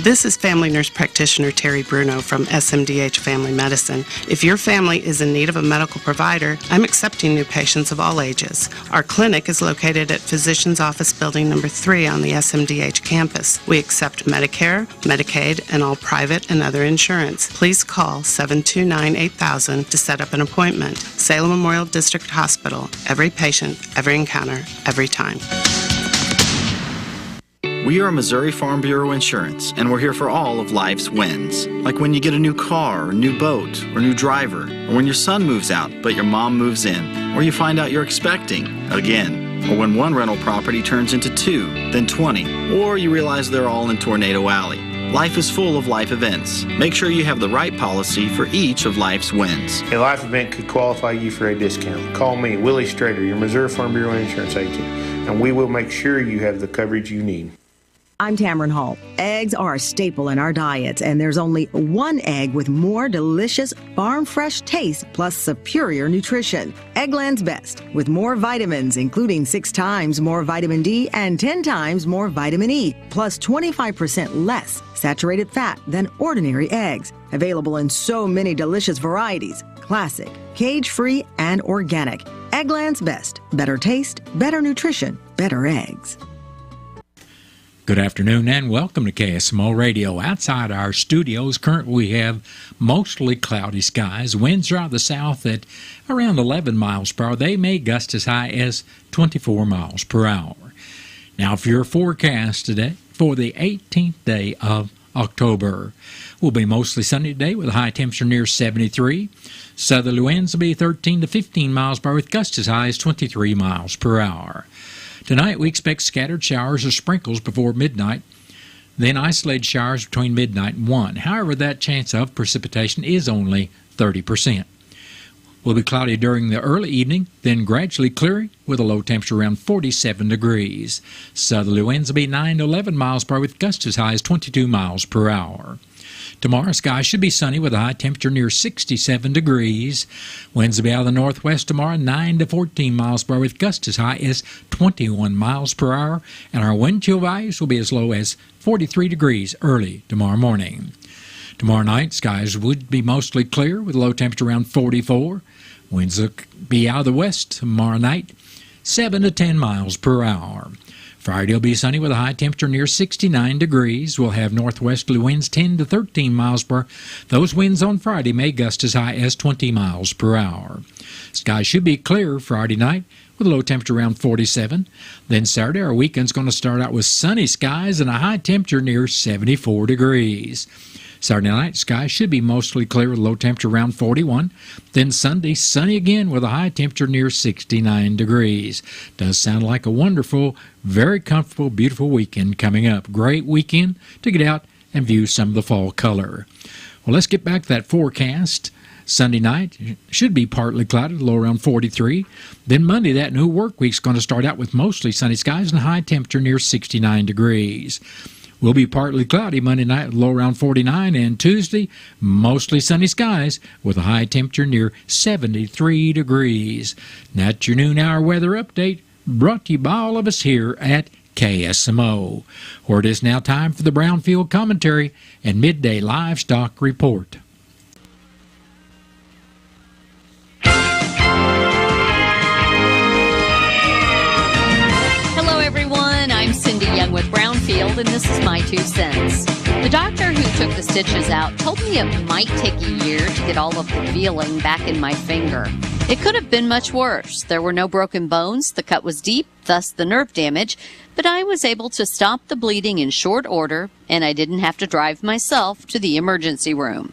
This is family nurse practitioner Terry Bruno from SMDH Family Medicine. If your family is in need of a medical provider, I'm accepting new patients of all ages. Our clinic is located at Physician's Office Building number 3 on the SMDH campus. We accept Medicare, Medicaid, and all private and other insurance. Please call 729-8000 to set up an appointment. Salem Memorial District Hospital. Every patient, every encounter, every time. We are Missouri Farm Bureau Insurance, and we're here for all of life's wins. Like when you get a new car, or new boat, or new driver, or when your son moves out but your mom moves in, or you find out you're expecting again, or when one rental property turns into 2, then 20, or you realize they're all in Tornado Alley. Life is full of life events. Make sure you have the right policy for each of life's wins. A life event could qualify you for a discount. Call me, Willie Strader, your Missouri Farm Bureau Insurance agent, and we will make sure you have the coverage you need. I'm Tamron Hall. Eggs are a staple in our diets, and there's only one egg with more delicious farm-fresh taste plus superior nutrition. Eggland's Best, with more vitamins, including 6 times more vitamin D and 10 times more vitamin E, plus 25% less saturated fat than ordinary eggs. Available in so many delicious varieties: classic, cage-free, and organic. Eggland's Best. Better taste, better nutrition, better eggs. Good afternoon and welcome to KSMO Radio. Outside our studios, currently we have mostly cloudy skies. Winds are out of the south at around 11 miles per hour. They may gust as high as 24 miles per hour. Now, for your forecast today, for the 18th day of October, will be mostly sunny today with a high temperature near 73. Southerly winds will be 13 to 15 miles per hour with gusts as high as 23 miles per hour. Tonight, we expect scattered showers or sprinkles before midnight, then isolated showers between midnight and 1. However, that chance of precipitation is only 30%. Will be cloudy during the early evening, then gradually clearing with a low temperature around 47 degrees. Southerly winds will be 9 to 11 miles per hour with gusts as high as 22 miles per hour. Tomorrow, skies should be sunny with a high temperature near 67 degrees. Winds will be out of the northwest tomorrow, 9 to 14 miles per hour with gusts as high as 21 miles per hour. And our wind chill values will be as low as 43 degrees early tomorrow morning. Tomorrow night, skies would be mostly clear with a low temperature around 44. Winds will be out of the west tomorrow night, 7 to 10 miles per hour. Friday will be sunny with a high temperature near 69 degrees. We'll have northwesterly winds 10 to 13 miles per hour. Those winds on Friday may gust as high as 20 miles per hour. Skies should be clear Friday night with a low temperature around 47. Then Saturday, our weekend's going to start out with sunny skies and a high temperature near 74 degrees. Saturday night, skies should be mostly clear with a low temperature around 41. Then Sunday, sunny again with a high temperature near 69 degrees. Does sound like a wonderful, very comfortable, beautiful weekend coming up. Great weekend to get out and view some of the fall color. Well, let's get back to that forecast. Sunday night should be partly cloudy, low around 43. Then Monday, that new work week's going to start out with mostly sunny skies and a high temperature near 69 degrees. Will be partly cloudy Monday night, low around 49, and Tuesday, mostly sunny skies with a high temperature near 73 degrees. And that's your noon hour weather update, brought to you by all of us here at KSMO, where it is now time for the Brownfield Commentary and Midday Livestock Report. Hello, everyone. I'm Cindy Young with Brownfield, and this is my 2 cents. The doctor who took the stitches out told me it might take a year to get all of the feeling back in my finger. It could have been much worse. There were no broken bones, the cut was deep, thus the nerve damage, but I was able to stop the bleeding in short order, and I didn't have to drive myself to the emergency room.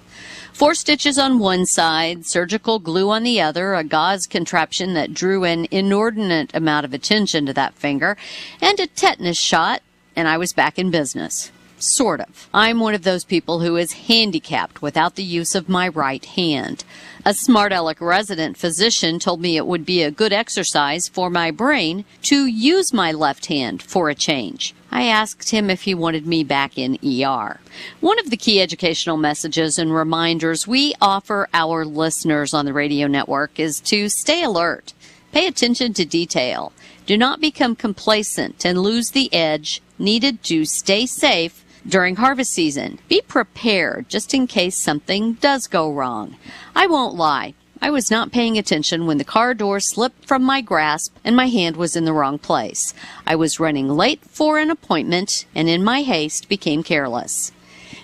4 stitches on one side, surgical glue on the other, a gauze contraption that drew an inordinate amount of attention to that finger, and a tetanus shot, and I was back in business. Sort of. I'm one of those people who is handicapped without the use of my right hand. A Smart Aleck resident physician told me it would be a good exercise for my brain to use my left hand for a change. I asked him if he wanted me back in ER. One of the key educational messages and reminders we offer our listeners on the radio network is to stay alert, pay attention to detail, do not become complacent and lose the edge needed to stay safe During harvest season, be prepared just in case something does go wrong. I won't lie. I was not paying attention when the car door slipped from my grasp and my hand was in the wrong place. I was running late for an appointment and in my haste became careless.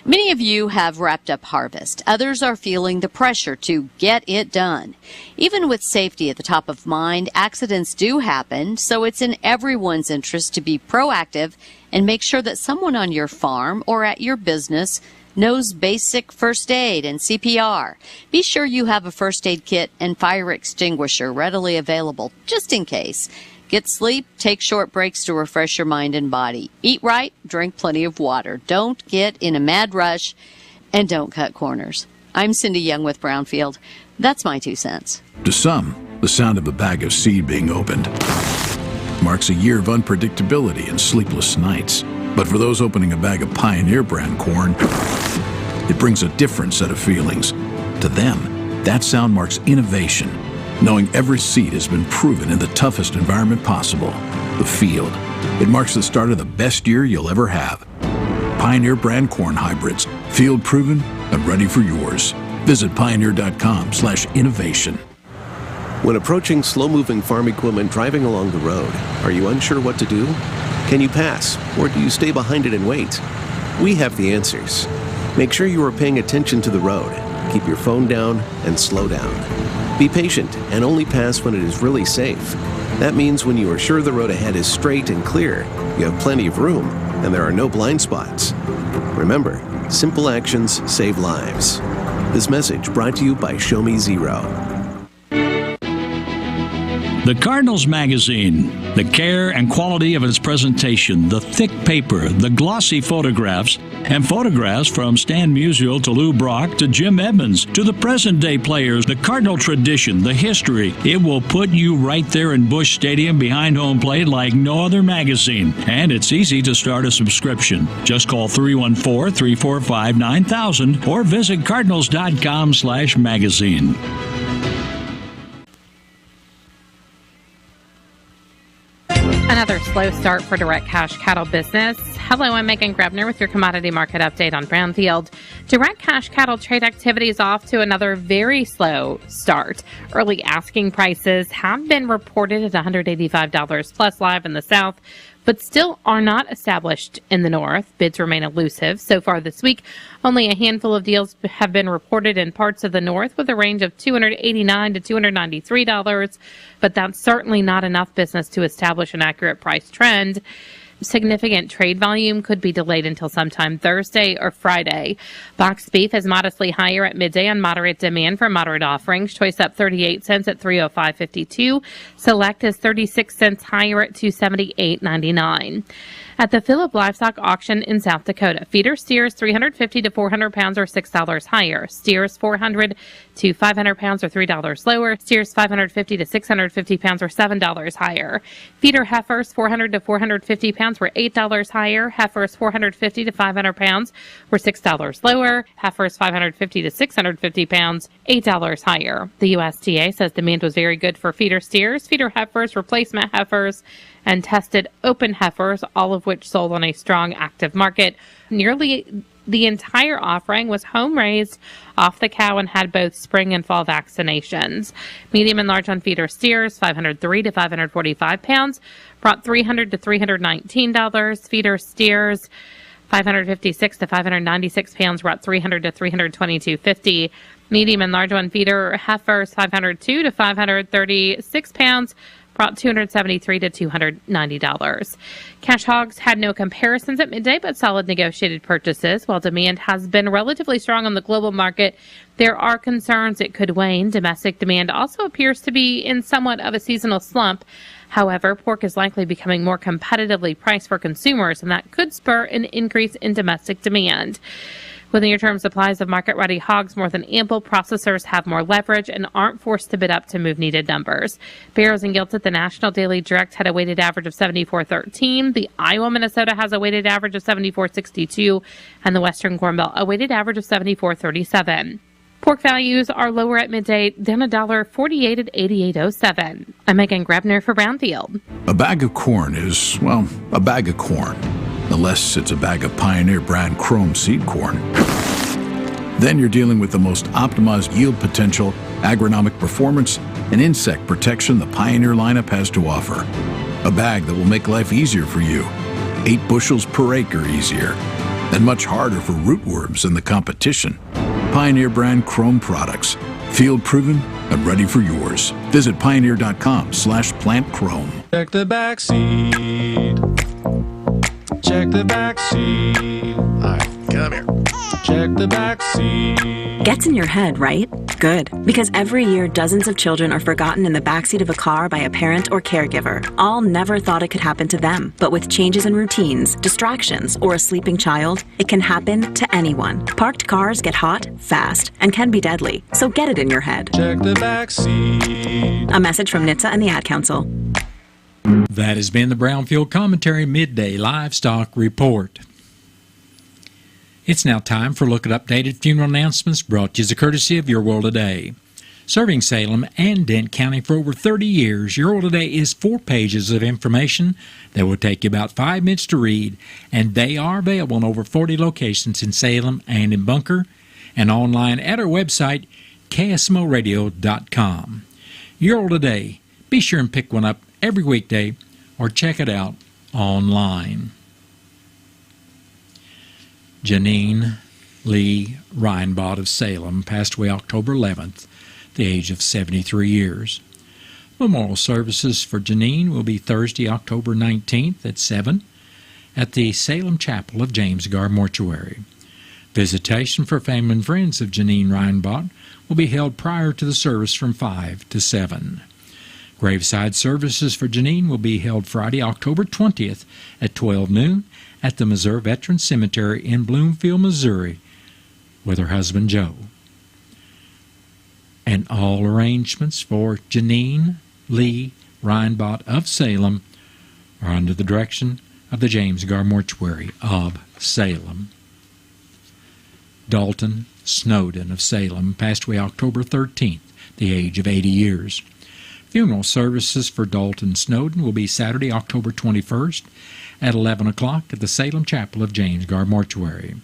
Many of you have wrapped up harvest. Others are feeling the pressure to get it done. Even with safety at the top of mind, accidents do happen, so it's in everyone's interest to be proactive and make sure that someone on your farm or at your business knows basic first aid and CPR. Be sure you have a first aid kit and fire extinguisher readily available, just in case. Get sleep, take short breaks to refresh your mind and body. Eat right, drink plenty of water. Don't get in a mad rush, and don't cut corners. I'm Cindy Young with Brownfield. That's my 2 cents. To some, the sound of a bag of seed being opened marks a year of unpredictability and sleepless nights. But for those opening a bag of Pioneer brand corn, it brings a different set of feelings. To them, that sound marks innovation, knowing every seed has been proven in the toughest environment possible, the field. It marks the start of the best year you'll ever have. Pioneer brand corn hybrids, field proven and ready for yours. Visit pioneer.com/innovation. When approaching slow-moving farm equipment driving along the road, are you unsure what to do? Can you pass, or do you stay behind it and wait? We have the answers. Make sure you are paying attention to the road. Keep your phone down and slow down. Be patient and only pass when it is really safe. That means when you are sure the road ahead is straight and clear, you have plenty of room, and there are no blind spots. Remember, simple actions save lives. This message brought to you by Show Me Zero. The Cardinals magazine, the care and quality of its presentation, the thick paper, the glossy photographs, and photographs from Stan Musial to Lou Brock to Jim Edmonds to the present-day players, the Cardinal tradition, the history. It will put you right there in Busch Stadium behind home plate like no other magazine. And it's easy to start a subscription. Just call 314-345-9000 or visit cardinals.com/magazine. Another slow start for direct cash cattle business. Hello, I'm Megan Grebner with your commodity market update on Brownfield. Direct cash cattle trade activity is off to another very slow start. Early asking prices have been reported at $185 plus live in the south, but still are not established in the north. Bids remain elusive. So far this week, only a handful of deals have been reported in parts of the north with a range of $289 to $293, but that's certainly not enough business to establish an accurate price trend. Significant trade volume could be delayed until sometime Thursday or Friday. Box beef is modestly higher at midday on moderate demand for moderate offerings. Choice up 38 cents at $305.52. Select is 36 cents higher at $278.99. At the Phillip Livestock Auction in South Dakota, feeder steers 350 to 400 pounds or $6 higher. Steers 400 to 500 pounds or $3 lower. Steers 550 to 650 pounds or $7 higher. Feeder heifers 400 to 450 pounds were $8 higher. Heifers 450 to 500 pounds were $6 lower. Heifers 550 to 650 pounds, $8 higher. The USDA says demand was very good for feeder steers, feeder heifers, replacement heifers, and tested open heifers, all of which sold on a strong active market. Nearly the entire offering was home raised off the cow and had both spring and fall vaccinations. Medium and large on feeder steers, 503 to 545 pounds, brought $300 to $319. Feeder steers, 556 to 596 pounds, brought $300 to $322.50. Medium and large on feeder heifers, 502 to 536 pounds, brought $273 to $290. Cash hogs had no comparisons at midday, but solid negotiated purchases. While demand has been relatively strong on the global market, there are concerns it could wane. Domestic demand also appears to be in somewhat of a seasonal slump. However, pork is likely becoming more competitively priced for consumers, and that could spur an increase in domestic demand. With near-term supplies of market-ready hogs more than ample, processors have more leverage and aren't forced to bid up to move needed numbers. Barrows and Gilts at the National Daily Direct had a weighted average of 74.13. The Iowa, Minnesota has a weighted average of 74.62, and the Western Corn Belt a weighted average of 74.37. Pork values are lower at midday, down $1.48 at 88.07. I'm Megan Grebner for Brownfield. A bag of corn is, well, a bag of corn. the less it's a bag of Pioneer brand chrome seed corn. Then you're dealing with the most optimized yield potential, agronomic performance, and insect protection the Pioneer lineup has to offer. A bag that will make life easier for you, 8 bushels per acre easier, and much harder for rootworms than the competition. Pioneer brand chrome products, field proven and ready for yours. Visit pioneer.com/plantchrome. Check the back seat. Check the back seat. All right, come here. Check the back seat. Gets in your head, right? Good. Because every year, dozens of children are forgotten in the backseat of a car by a parent or caregiver. All never thought it could happen to them. But with changes in routines, distractions, or a sleeping child, it can happen to anyone. Parked cars get hot, fast, and can be deadly. So get it in your head. Check the back seat. A message from NHTSA and the Ad Council. That has been the Brownfield Commentary Midday Livestock Report. It's now time for a look at updated funeral announcements brought to you as a courtesy of Your World Today. Serving Salem and Dent County for over 30 years, Your World Today is 4 pages of information that will take you about 5 minutes to read, and they are available in over 40 locations in Salem and in Bunker, and online at our website, KSMOradio.com. Your World Today. Be sure and pick one up every weekday or check it out online. Janine Lee Reinbott of Salem passed away October 11th, at the age of 73 years. Memorial services for Janine will be Thursday, October 19th at 7 at the Salem Chapel of James Gar Mortuary. Visitation for family and friends of Janine Reinbott will be held prior to the service from 5 to 7. Graveside services for Janine will be held Friday, October 20th at 12 noon at the Missouri Veterans Cemetery in Bloomfield, Missouri, with her husband Joe. And all arrangements for Janine Lee Reinbott of Salem are under the direction of the James Gar Mortuary of Salem. Dalton Snowden of Salem passed away October 13th, the age of 80 years. Funeral services for Dalton Snowden will be Saturday, October 21st at 11 o'clock at the Salem Chapel of James Gar Mortuary.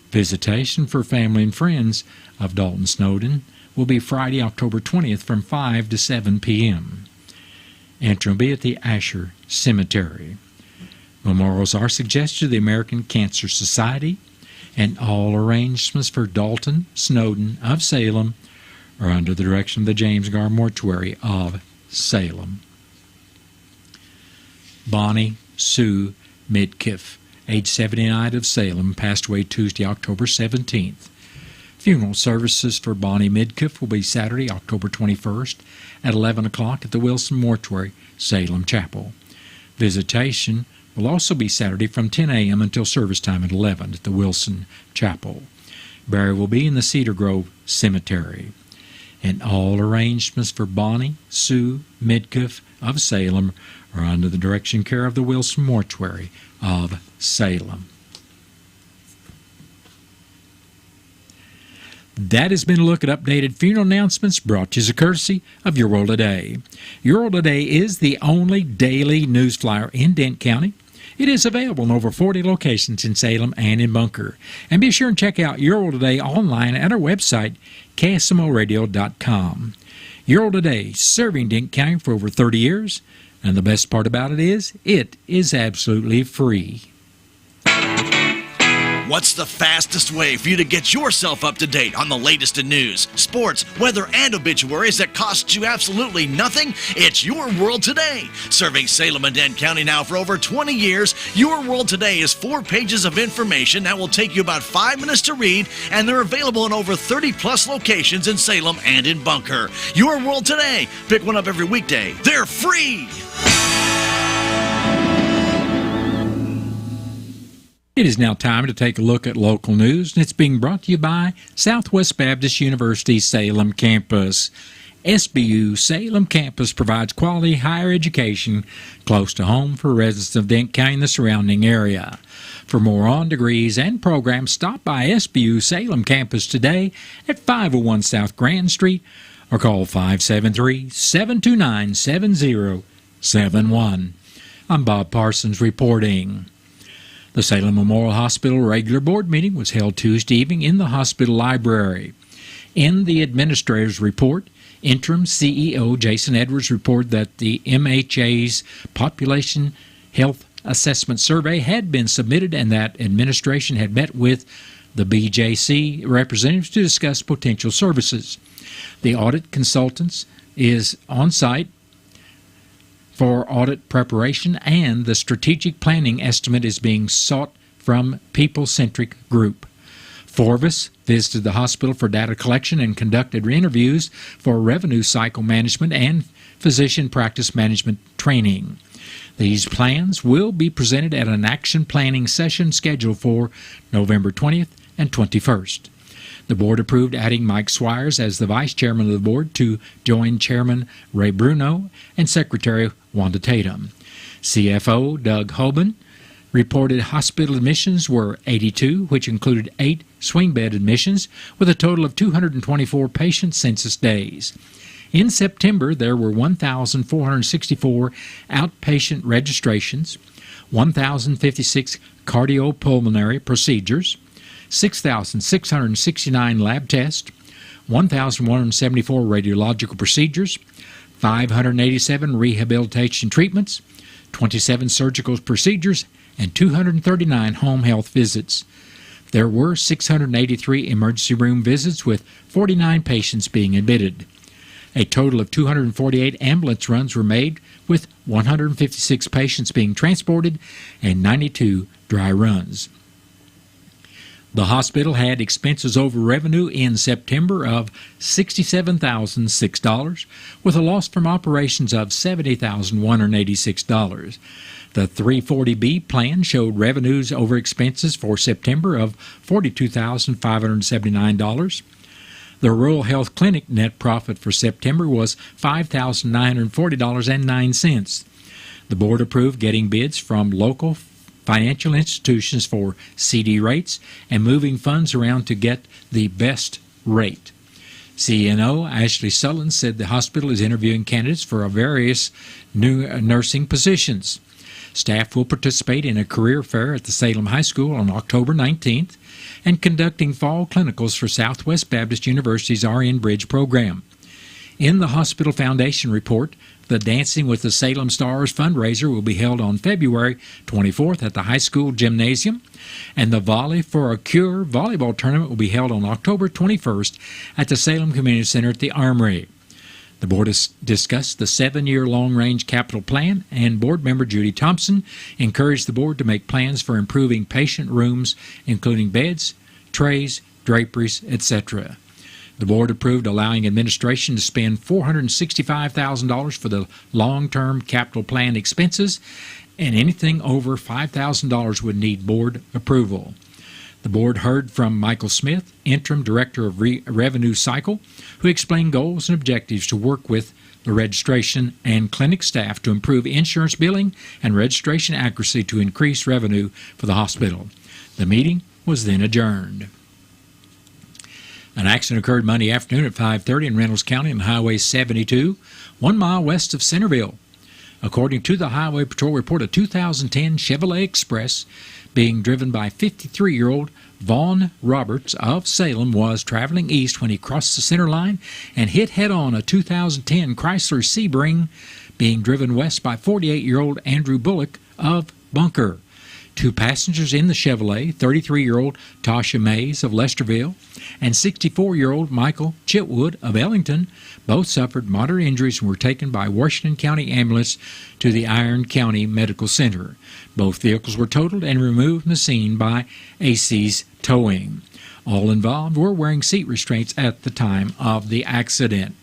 Visitation for family and friends of Dalton Snowden will be Friday, October 20th from 5 to 7 p.m. Entry will be at the Asher Cemetery. Memorials are suggested to the American Cancer Society, and all arrangements for Dalton Snowden of Salem are under the direction of the James Gar Mortuary of Salem. Bonnie Sue Midkiff, age 79 of Salem, passed away Tuesday, October 17th. Funeral services for Bonnie Midkiff will be Saturday, October 21st at 11 o'clock at the Wilson Mortuary, Salem Chapel. Visitation will also be Saturday from 10 a.m. until service time at 11 at the Wilson Chapel. Burial will be in the Cedar Grove Cemetery. And all arrangements for Bonnie Sue Midkiff of Salem are under the direction and care of the Wilson Mortuary of Salem. That has been a look at updated funeral announcements brought to you as a courtesy of Your World Today. Your World Today is the only daily news flyer in Dent County. It is available in over 40 locations in Salem and in Bunker. And be sure and check out Your World Today online at our website, KSMOradio.com. Your World Today, serving Dent County for over 30 years. And the best part about it is absolutely free. What's the fastest way for you to get yourself up to date on the latest in news, sports, weather, and obituaries that cost you absolutely nothing? It's Your World Today. Serving Salem and Dent County now for over 20 years, Your World Today is 4 pages of information that will take you about 5 minutes to read, and they're available in over 30-plus locations in Salem and in Bunker. Your World Today. Pick one up every weekday. They're free! It is now time to take a look at local news, and it's being brought to you by Southwest Baptist University Salem Campus. SBU Salem Campus provides quality higher education close to home for residents of Dent County and the surrounding area. For more on degrees and programs, stop by SBU Salem Campus today at 501 South Grand Street or call 573-729-7071. I'm Bob Parsons reporting. The Salem Memorial Hospital regular board meeting was held Tuesday evening in the hospital library. In the administrator's report, interim CEO Jason Edwards reported that the MHA's Population Health Assessment Survey had been submitted and that administration had met with the BJC representatives to discuss potential services. The audit consultants is on site for audit preparation, and the strategic planning estimate is being sought from People-Centric Group. Forvis visited the hospital for data collection and conducted interviews for revenue cycle management and physician practice management training. These plans will be presented at an action planning session scheduled for November 20th and 21st. The board approved adding Mike Swires as the vice chairman of the board to join Chairman Ray Bruno and Secretary Wanda Tatum. CFO Doug Hoban reported hospital admissions were 82, which included 8 swing bed admissions, with a total of 224 patient census days. In September, there were 1,464 outpatient registrations, 1,056 cardiopulmonary procedures, 6,669 lab tests, 1,174 radiological procedures, 587 rehabilitation treatments, 27 surgical procedures, and 239 home health visits. There were 683 emergency room visits, with 49 patients being admitted. A total of 248 ambulance runs were made, with 156 patients being transported and 92 dry runs. The hospital had expenses over revenue in September of $67,006, with a loss from operations of $70,186. The 340B plan showed revenues over expenses for September of $42,579. The Rural Health Clinic net profit for September was $5,940.09. The board approved getting bids from local financial institutions for CD rates and moving funds around to get the best rate. CNO Ashley Sullivan said the hospital is interviewing candidates for various new nursing positions. Staff will participate in a career fair at the Salem High School on October 19th and conducting fall clinicals for Southwest Baptist University's RN Bridge program. In the Hospital Foundation report, the Dancing with the Salem Stars fundraiser will be held on February 24th at the high school gymnasium, and the Volley for a Cure volleyball tournament will be held on October 21st at the Salem Community Center at the Armory. The board has discussed the 7-year long-range capital plan, and board member Judy Thompson encouraged the board to make plans for improving patient rooms, including beds, trays, draperies, etc. The board approved allowing administration to spend $465,000 for the long-term capital plan expenses, and anything over $5,000 would need board approval. The board heard from Michael Smith, interim director of Revenue Cycle, who explained goals and objectives to work with the registration and clinic staff to improve insurance billing and registration accuracy to increase revenue for the hospital. The meeting was then adjourned. An accident occurred Monday afternoon at 5:30 in Reynolds County on Highway 72, 1 mile west of Centerville. According to the Highway Patrol report, a 2010 Chevrolet Express being driven by 53-year-old Vaughn Roberts of Salem was traveling east when he crossed the center line and hit head-on a 2010 Chrysler Sebring being driven west by 48-year-old Andrew Bullock of Bunker. 2 passengers in the Chevrolet, 33-year-old Tasha Mays of Lesterville and 64-year-old Michael Chitwood of Ellington, both suffered moderate injuries and were taken by Washington County Ambulance to the Iron County Medical Center. Both vehicles were totaled and removed from the scene by AC's towing. All involved were wearing seat restraints at the time of the accident.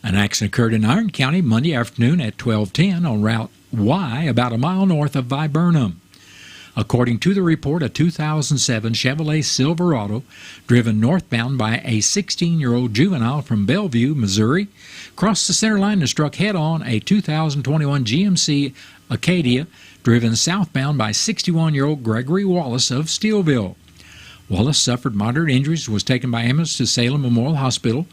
An accident occurred in Iron County Monday afternoon at 12:10 on Route Y, about a mile north of Viburnum. According to the report, a 2007 Chevrolet Silverado, driven northbound by a 16-year-old juvenile from Bellevue, Missouri, crossed the center line and struck head-on a 2021 GMC Acadia, driven southbound by 61-year-old Gregory Wallace of Steelville. Wallace suffered moderate injuries and was taken by ambulance to Salem Memorial Hospital.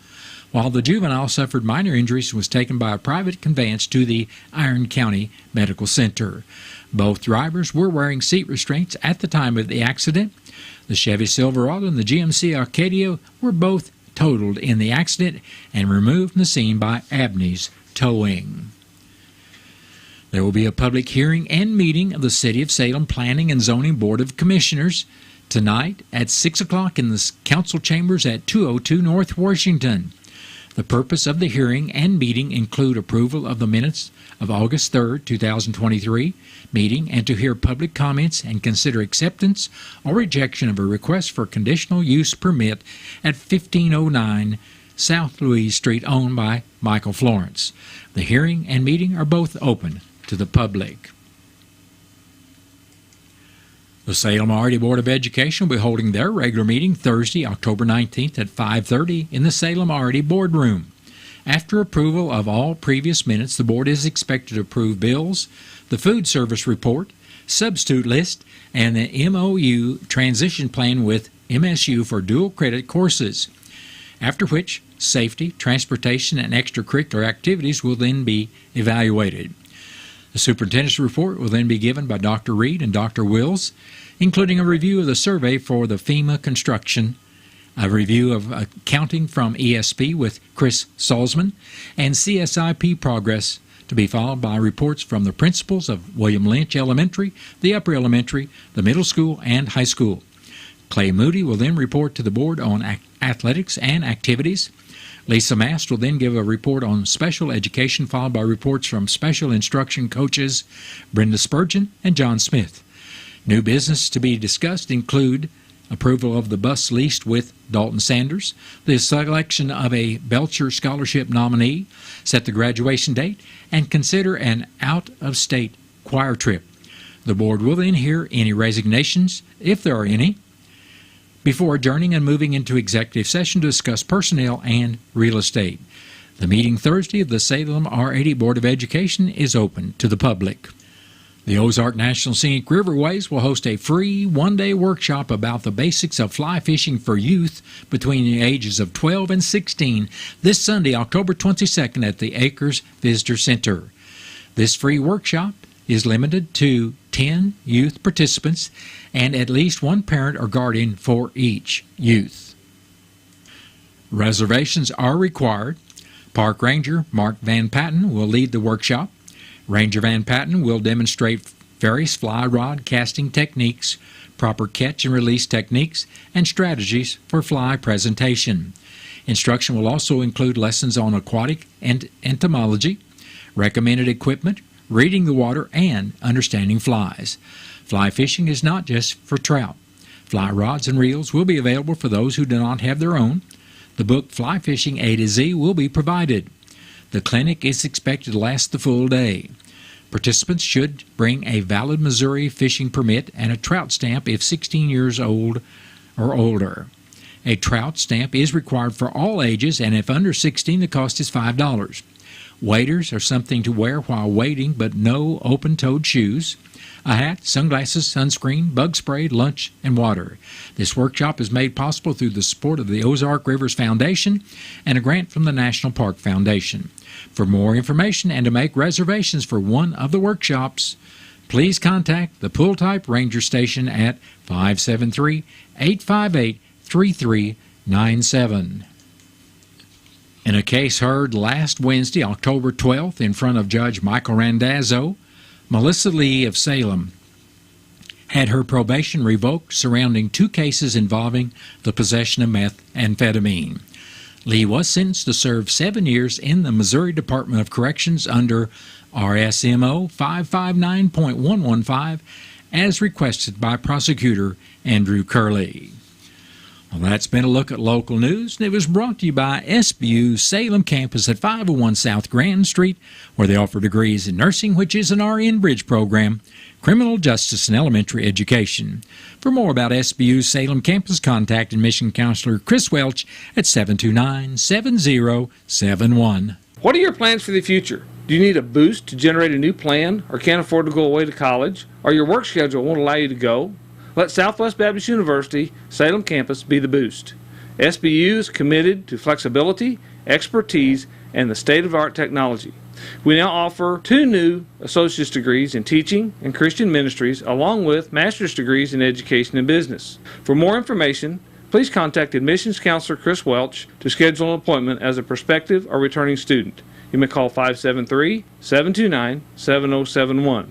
while the juvenile suffered minor injuries and was taken by a private conveyance to the Iron County Medical Center. Both drivers were wearing seat restraints at the time of the accident. The Chevy Silverado and the GMC Arcadia were both totaled in the accident and removed from the scene by Abney's Towing. There will be a public hearing and meeting of the City of Salem Planning and Zoning Board of Commissioners tonight at 6 o'clock in the council chambers at 202 North Washington. The purpose of the hearing and meeting include approval of the minutes of August 3, 2023 meeting and to hear public comments and consider acceptance or rejection of a request for conditional use permit at 1509 South Louise Street owned by Michael Florence. The hearing and meeting are both open to the public. The Salem R.D. Board of Education will be holding their regular meeting Thursday, October 19th at 5:30 in the Salem R.D. Boardroom. After approval of all previous minutes, the board is expected to approve bills, the food service report, substitute list, and the MOU transition plan with MSU for dual credit courses, after which safety, transportation, and extracurricular activities will then be evaluated. The superintendent's report will then be given by Dr. Reed and Dr. Wills, including a review of the survey for the FEMA construction, a review of accounting from ESP with Chris Salzman, and CSIP progress, to be followed by reports from the principals of William Lynch Elementary, the upper elementary, the middle school, and high school. Clay Moody will then report to the board on athletics and activities. Lisa Mast will then give a report on special education, followed by reports from special instruction coaches Brenda Spurgeon and John Smith. New business to be discussed include approval of the bus lease with Dalton Sanders, the selection of a Belcher Scholarship nominee, set the graduation date, and consider an out-of-state choir trip. The board will then hear any resignations, if there are any, before adjourning and moving into executive session to discuss personnel and real estate. The meeting Thursday of the Salem R80 Board of Education is open to the public. The Ozark National Scenic Riverways will host a free one-day workshop about the basics of fly fishing for youth between the ages of 12 and 16 this Sunday, October 22nd at the Acres Visitor Center. This free workshop is limited to 10 youth participants and at least one parent or guardian for each youth. Reservations are required. Park Ranger Mark Van Patten will lead the workshop. Ranger Van Patten will demonstrate various fly rod casting techniques, proper catch and release techniques, and strategies for fly presentation. Instruction will also include lessons on aquatic and entomology, recommended equipment, reading the water, and understanding flies. Fly fishing is not just for trout. Fly rods and reels will be available for those who do not have their own. The book Fly Fishing A to Z will be provided. The clinic is expected to last the full day. Participants should bring a valid Missouri fishing permit and a trout stamp if 16 years old or older. A trout stamp is required for all ages, and if under 16, the cost is $5. Waders are something to wear while wading, but no open-toed shoes. A hat, sunglasses, sunscreen, bug spray, lunch, and water. This workshop is made possible through the support of the Ozark Rivers Foundation and a grant from the National Park Foundation. For more information and to make reservations for one of the workshops, please contact the Pull Type Ranger Station at 573-858-3397. In a case heard last Wednesday, October 12th, in front of Judge Michael Randazzo, Melissa Lee of Salem had her probation revoked surrounding 2 cases involving the possession of methamphetamine. Lee was sentenced to serve 7 years in the Missouri Department of Corrections under RSMO 559.115 as requested by prosecutor Andrew Curley. Well, that's been a look at local news, and it was brought to you by SBU's Salem campus at 501 South Grand Street, where they offer degrees in nursing, which is an RN Bridge program, criminal justice, and elementary education. For more about SBU's Salem campus, contact admission counselor Chris Welch at 729-7071. What are your plans for the future? Do you need a boost to generate a new plan, or can't afford to go away to college, or your work schedule won't allow you to go? Let Southwest Baptist University Salem campus be the boost. SBU is committed to flexibility, expertise, and the state-of-the-art technology. We now offer 2 new associate's degrees in teaching and Christian ministries, along with master's degrees in education and business. For more information, please contact admissions counselor Chris Welch to schedule an appointment as a prospective or returning student. You may call 573-729-7071.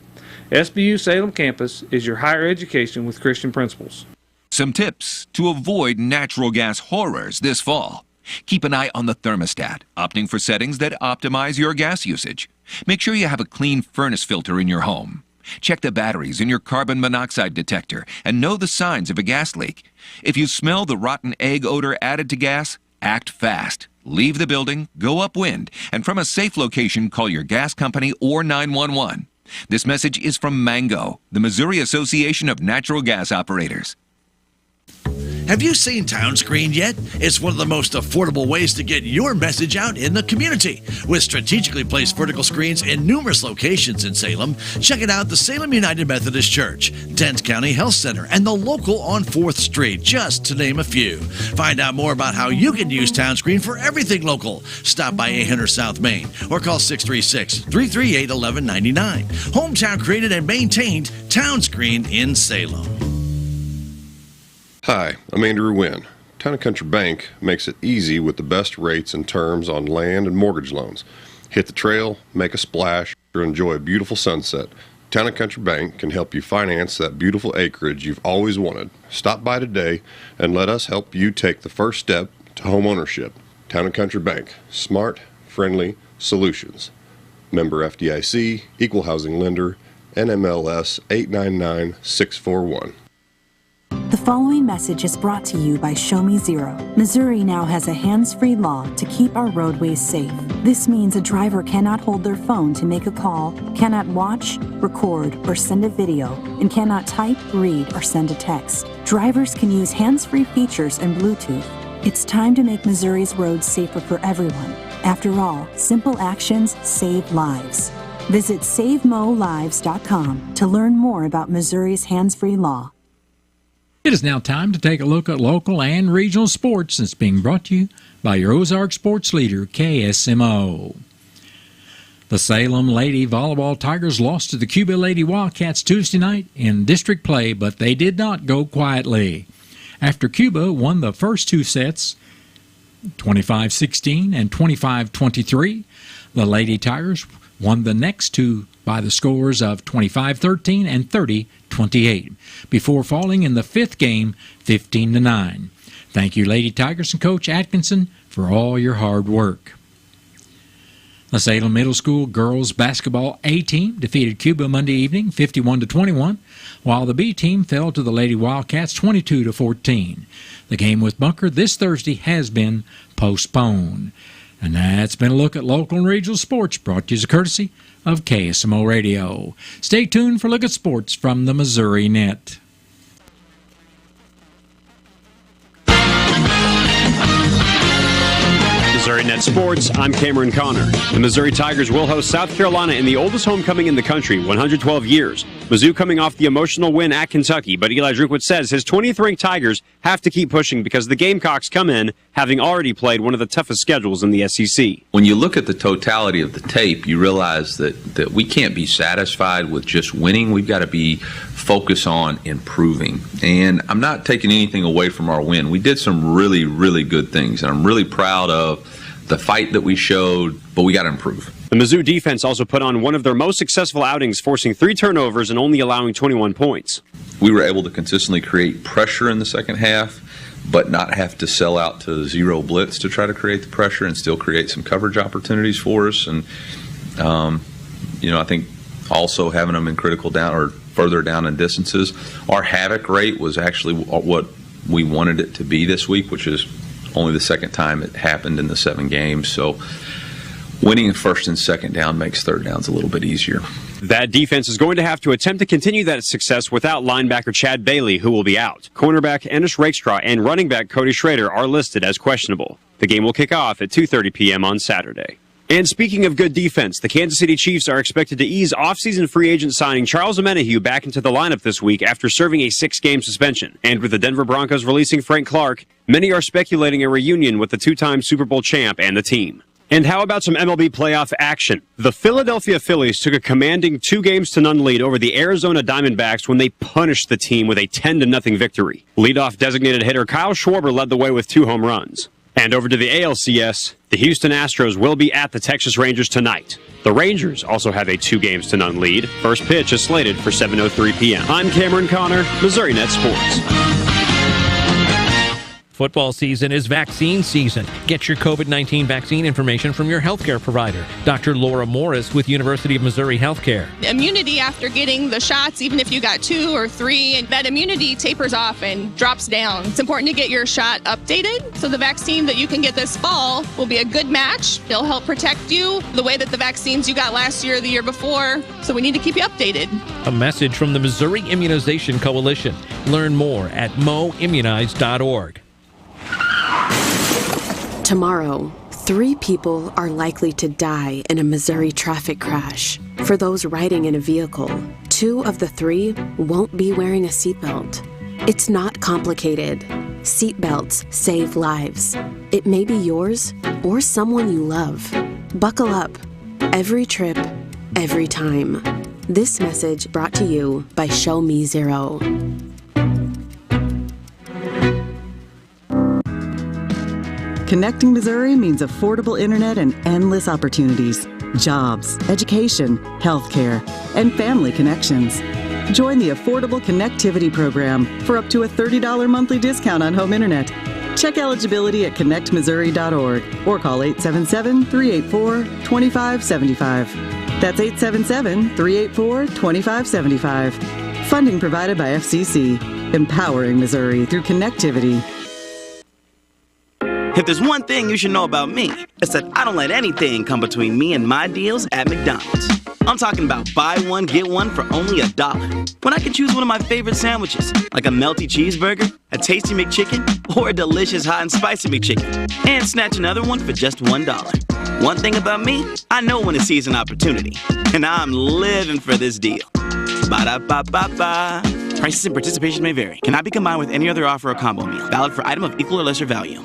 SBU Salem campus is your higher education with Christian principles. Some tips to avoid natural gas horrors this fall. Keep an eye on the thermostat, opting for settings that optimize your gas usage. Make sure you have a clean furnace filter in your home. Check the batteries in your carbon monoxide detector and know the signs of a gas leak. If you smell the rotten egg odor added to gas, act fast. Leave the building, go upwind, and from a safe location, call your gas company or 911. This message is from Mango, the Missouri Association of Natural Gas Operators. Have you seen Town Screen yet? It's one of the most affordable ways to get your message out in the community. With strategically placed vertical screens in numerous locations in Salem, check it out: the Salem United Methodist Church, Dent County Health Center, and the local on 4th Street, just to name a few. Find out more about how you can use Town Screen for everything local. Stop by 800 South Main or call 636-338-1199. Hometown created and maintained Town Screen in Salem. Hi, I'm Andrew Wynn. Town & Country Bank makes it easy with the best rates and terms on land and mortgage loans. Hit the trail, make a splash, or enjoy a beautiful sunset. Town & Country Bank can help you finance that beautiful acreage you've always wanted. Stop by today and let us help you take the first step to home ownership. Town & Country Bank. Smart, friendly solutions. Member FDIC, Equal Housing Lender, NMLS 899641. The following message is brought to you by Show Me Zero. Missouri now has a hands-free law to keep our roadways safe. This means a driver cannot hold their phone to make a call, cannot watch, record, or send a video, and cannot type, read, or send a text. Drivers can use hands-free features and Bluetooth. It's time to make Missouri's roads safer for everyone. After all, simple actions save lives. Visit SaveMoLives.com to learn more about Missouri's hands-free law. It is now time to take a look at local and regional sports. It's being brought to you by your Ozark sports leader, KSMO. The Salem Lady Volleyball Tigers lost to the Cuba Lady Wildcats Tuesday night in district play, but they did not go quietly. After Cuba won the first 2 sets, 25-16 and 25-23, the Lady Tigers won the next 2 by the scores of 25-13 and 30-28, before falling in the 5th game 15-9. Thank you, Lady Tigers and Coach Atkinson, for all your hard work. The Salem Middle School girls basketball A team defeated Cuba Monday evening 51-21, while the B team fell to the Lady Wildcats 22-14. The game with Bunker this Thursday has been postponed. And that's been a look at local and regional sports, brought to you as a courtesy of KSMO Radio. Stay tuned for a look at sports from the Missouri Net. Missouri Net Sports, I'm Cameron Connor. The Missouri Tigers will host South Carolina in the oldest homecoming in the country, 112 years. Mizzou coming off the emotional win at Kentucky, but Eli Drinkwitz says his 20th-ranked Tigers have to keep pushing because the Gamecocks come in having already played one of the toughest schedules in the SEC. When you look at the totality of the tape, you realize that we can't be satisfied with just winning. We've got to be focused on improving. And I'm not taking anything away from our win. We did some really, really good things, and I'm really proud of the fight that we showed, but we got to improve. The Mizzou defense also put on one of their most successful outings, forcing 3 turnovers and only allowing 21 points. We were able to consistently create pressure in the second half, but not have to sell out to 0 blitz to try to create the pressure and still create some coverage opportunities for us. And, I think also having them in critical down or further down in distances. Our havoc rate was actually what we wanted it to be this week, which is only the second time it happened in the 7 games. So winning first and second down makes third downs a little bit easier. That defense is going to have to attempt to continue that success without linebacker Chad Bailey, who will be out. Cornerback Ennis Rakestraw and running back Cody Schrader are listed as questionable. The game will kick off at 2:30 p.m. on Saturday. And speaking of good defense, the Kansas City Chiefs are expected to ease offseason free agent signing Charles Omenihu back into the lineup this week after serving a 6-game suspension. And with the Denver Broncos releasing Frank Clark, many are speculating a reunion with the two-time Super Bowl champ and the team. And how about some MLB playoff action? The Philadelphia Phillies took a commanding 2-0 lead over the Arizona Diamondbacks when they punished the team with a 10-0 victory. Leadoff designated hitter Kyle Schwarber led the way with 2 home runs. And over to the ALCS, the Houston Astros will be at the Texas Rangers tonight. The Rangers also have a 2-0 lead. First pitch is slated for 7:03 p.m. I'm Cameron Connor, Missouri Net Sports. Football season is vaccine season. Get your COVID-19 vaccine information from your healthcare provider. Dr. Laura Morris with University of Missouri Healthcare. Immunity after getting the shots, even if you got 2 or 3, and that immunity tapers off and drops down. It's important to get your shot updated. So the vaccine that you can get this fall will be a good match. It'll help protect you the way that the vaccines you got last year or the year before. So we need to keep you updated. A message from the Missouri Immunization Coalition. Learn more at moimmunize.org. Tomorrow, 3 people are likely to die in a Missouri traffic crash. For those riding in a vehicle, 2 of the 3 won't be wearing a seatbelt. It's not complicated. Seatbelts save lives. It may be yours or someone you love. Buckle up. Every trip, every time. This message brought to you by Show Me Zero. Connecting Missouri means affordable internet and endless opportunities, jobs, education, healthcare, and family connections. Join the Affordable Connectivity Program for up to a $30 monthly discount on home internet. Check eligibility at connectmissouri.org or call 877-384-2575. That's 877-384-2575. Funding provided by FCC, empowering Missouri through connectivity. If there's one thing you should know about me, it's that I don't let anything come between me and my deals at McDonald's. I'm talking about buy one, get one for only $1. When I can choose one of my favorite sandwiches, like a melty cheeseburger, a tasty McChicken, or a delicious hot and spicy McChicken, and snatch another one for just $1. One thing about me, I know when to seize an opportunity, and I'm living for this deal. Ba-da-ba-ba-ba. Prices and participation may vary. Cannot be combined with any other offer or combo meal. Valid for item of equal or lesser value.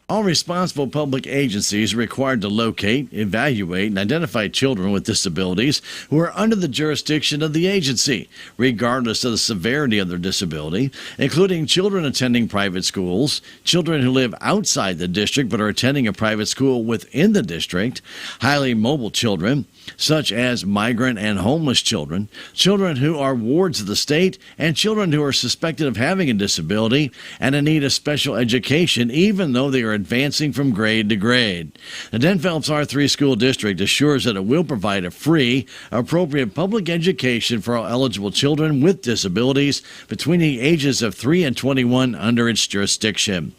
All responsible public agencies are required to locate, evaluate, and identify children with disabilities who are under the jurisdiction of the agency, regardless of the severity of their disability, including children attending private schools, children who live outside the district but are attending a private school within the district, highly mobile children, such as migrant and homeless children, children who are wards of the state, and children who are suspected of having a disability and in need of special education, even though they are advancing from grade to grade. The Den-Phelps R3 School District assures that it will provide a free, appropriate public education for all eligible children with disabilities between the ages of 3 and 21 under its jurisdiction.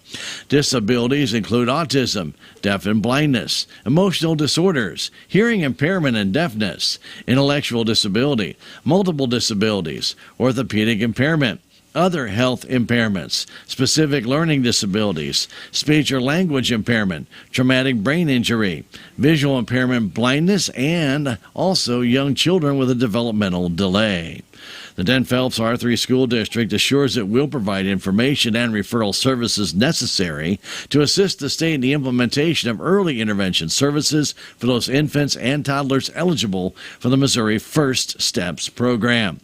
Disabilities include autism, deaf and blindness, emotional disorders, hearing impairment and deafness, intellectual disability, multiple disabilities, orthopedic impairment, other health impairments, specific learning disabilities, speech or language impairment, traumatic brain injury, visual impairment, blindness, and also young children with a developmental delay. The Den-Phelps R3 School District assures it will provide information and referral services necessary to assist the state in the implementation of early intervention services for those infants and toddlers eligible for the Missouri First Steps program.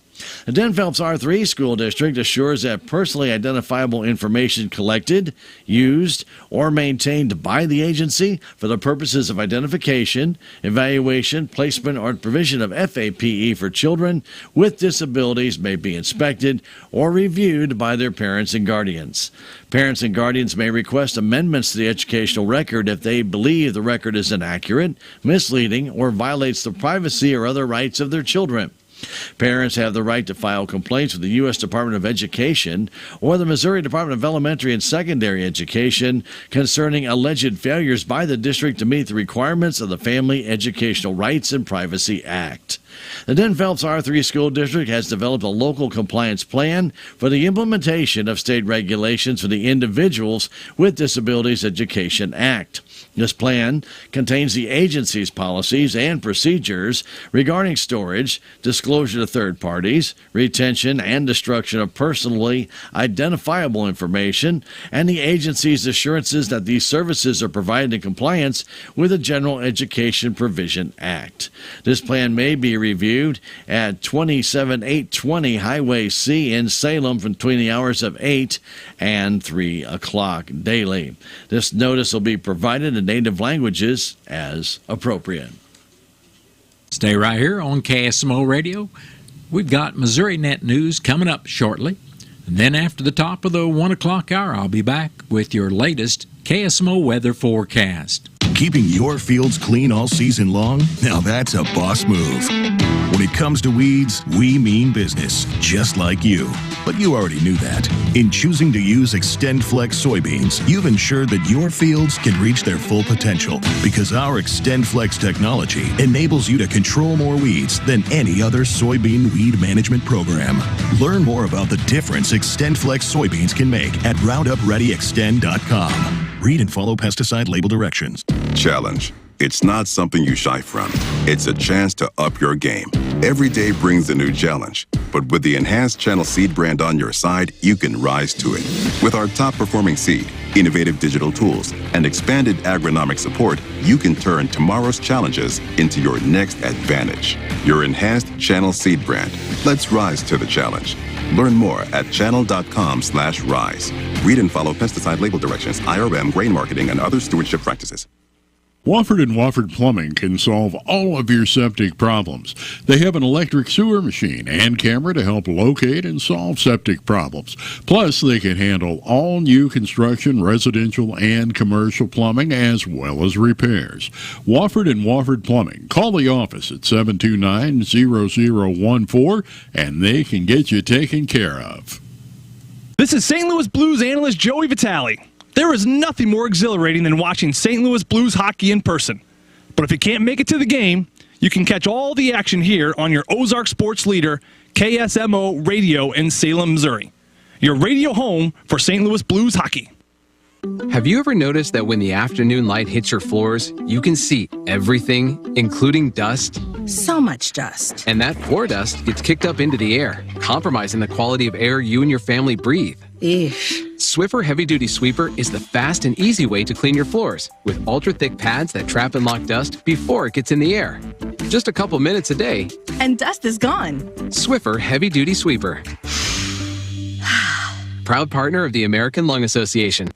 The Den-Phelps R3 School District assures that personally identifiable information collected, used, or maintained by the agency for the purposes of identification, evaluation, placement, or provision of FAPE for children with disabilities may be inspected or reviewed by their parents and guardians. Parents and guardians may request amendments to the educational record if they believe the record is inaccurate, misleading, or violates the privacy or other rights of their children. Parents have the right to file complaints with the U.S. Department of Education or the Missouri Department of Elementary and Secondary Education concerning alleged failures by the district to meet the requirements of the Family Educational Rights and Privacy Act. The Den-Phelps R3 School District has developed a local compliance plan for the implementation of state regulations for the Individuals with Disabilities Education Act. This plan contains the agency's policies and procedures regarding storage, disclosure to third parties, retention and destruction of personally identifiable information, and the agency's assurances that these services are provided in compliance with the General Education Provision Act. This plan may be reviewed at 27820 Highway C in Salem between the hours of 8 and 3 o'clock daily. This notice will be provided in native languages as appropriate. Stay right here on KSMO Radio. We've got Missouri Net News coming up shortly. And then after the top of the 1 o'clock hour, I'll be back with your latest KSMO weather forecast. Keeping your fields clean all season long? Now that's a boss move. When it comes to weeds, we mean business, just like you. But you already knew that. In choosing to use XtendFlex soybeans, you've ensured that your fields can reach their full potential because our XtendFlex technology enables you to control more weeds than any other soybean weed management program. Learn more about the difference XtendFlex soybeans can make at RoundupReadyXtend.com. Read and follow pesticide label directions. Challenge. It's not something you shy from. It's a chance to up your game. Every day brings a new challenge. But with the enhanced Channel Seed brand on your side, you can rise to it. With our top-performing seed, innovative digital tools, and expanded agronomic support, you can turn tomorrow's challenges into your next advantage. Your enhanced Channel Seed brand. Let's rise to the challenge. Learn more at channel.com/rise. Read and follow pesticide label directions, IRM, grain marketing, and other stewardship practices. Wofford & Wofford Plumbing can solve all of your septic problems. They have an electric sewer machine and camera to help locate and solve septic problems. Plus, they can handle all new construction, residential, and commercial plumbing, as well as repairs. Wofford & Wofford Plumbing. Call the office at 729-0014, and they can get you taken care of. This is St. Louis Blues analyst Joey Vitale. There is nothing more exhilarating than watching St. Louis Blues hockey in person. But if you can't make it to the game, you can catch all the action here on your Ozark sports leader, KSMO Radio in Salem, Missouri. Your radio home for St. Louis Blues hockey. Have you ever noticed that when the afternoon light hits your floors, you can see everything, including dust? So much dust. And that poor dust gets kicked up into the air, compromising the quality of air you and your family breathe. Eesh. Swiffer Heavy Duty Sweeper is the fast and easy way to clean your floors with ultra-thick pads that trap and lock dust before it gets in the air. Just a couple minutes a day. And dust is gone. Swiffer Heavy Duty Sweeper. Proud partner of the American Lung Association.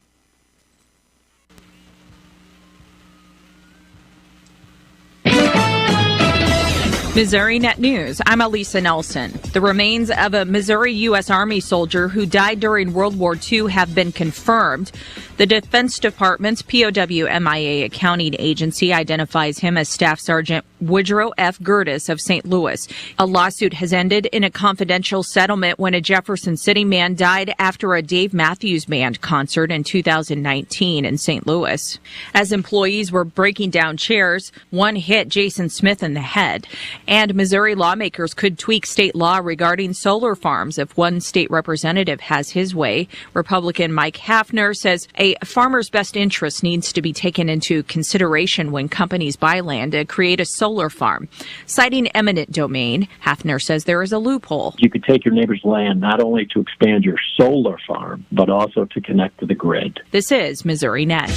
Missouri Net News. I'm Elisa Nelson. The remains of a Missouri U.S. Army soldier who died during World War II have been confirmed. The Defense Department's POW MIA accounting agency identifies him as Staff Sergeant Woodrow F. Gertis of St. Louis. A lawsuit has ended in a confidential settlement when a Jefferson City man died after a Dave Matthews Band concert in 2019 in St. Louis. As employees were breaking down chairs, one hit Jason Smith in the head. And Missouri lawmakers could tweak state law regarding solar farms if one state representative has his way. Republican Mike Hafner says a farmer's best interest needs to be taken into consideration when companies buy land to create a solar farm. Citing eminent domain, Hafner says there is a loophole. You could take your neighbor's land not only to expand your solar farm, but also to connect to the grid. This is Missouri Net.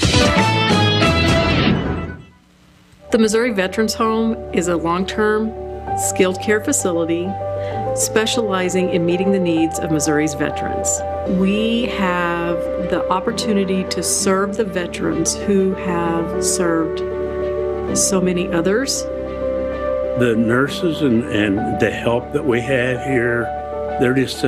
The Missouri Veterans Home is a long-term, skilled care facility specializing in meeting the needs of Missouri's veterans. We have the opportunity to serve the veterans who have served so many others. The nurses and the help that we have here, they're just